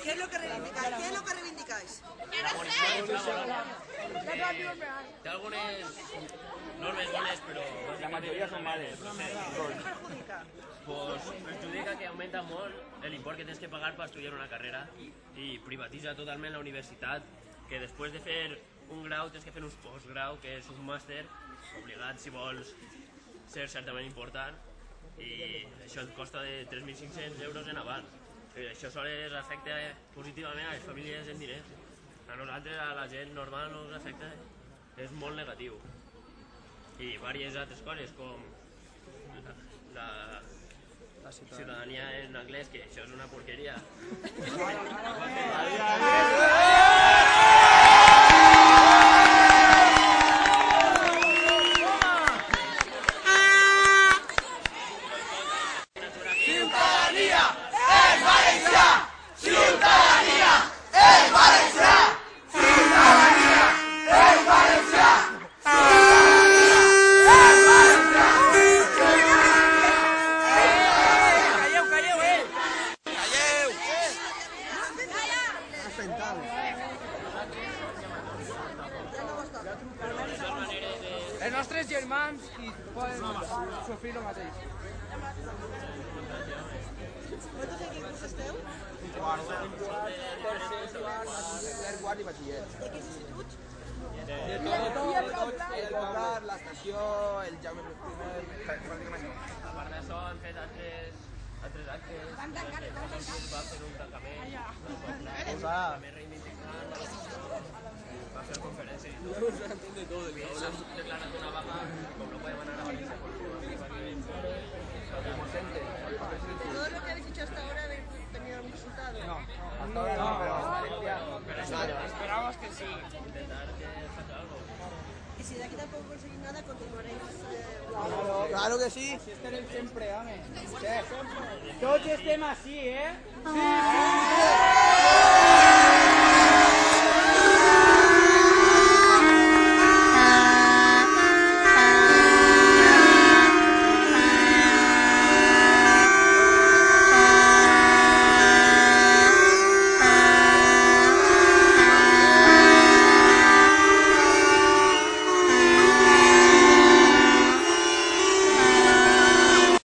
¿Qué es lo que reivindicáis? ¿Qué es lo que reivindicáis? Té algunes normes bones, però La majoria són males. ¿Qué perjudica? pues, perjudica que augmenta molt l'import que tens que pagar per estudiar una carrera i privatitza totalment la universitat, que després de fer un grau tens que fer un postgrau, que és un màster obligat si vols ser certament important, i això et costa de 3.500 euros en avant. Això sols afecta positivament a les famílies en diners. A nosaltres, a la gent normal, no ens afecta, és molt negatiu. I diverses altres coses, com la ciutadania en anglès, que això és una porqueria. Els nostres germans i poden sofrir el mateix. ¿Cuántos equipos esteu? Quart i batxiller. ¿De qué instituts? De tot, el Poblar, l'estació, el Jaume I, pràcticament. A part d'això han fet altres actes, es va fer un tancament, també reivindicant, va fer conferències i tot. S'han declarat una vaga, com no podem anar a València, ¿De todo lo que habéis hecho hasta ahora habéis tenido algún resultado? No, hasta ahora no, pero Esperamos que sí. intentar que faci algo. Y si de aquí tampoco conseguís nada, continuaréis... Claro que sí. Si estarem sempre, home. Tots estem així, eh? Sí, sí, sí.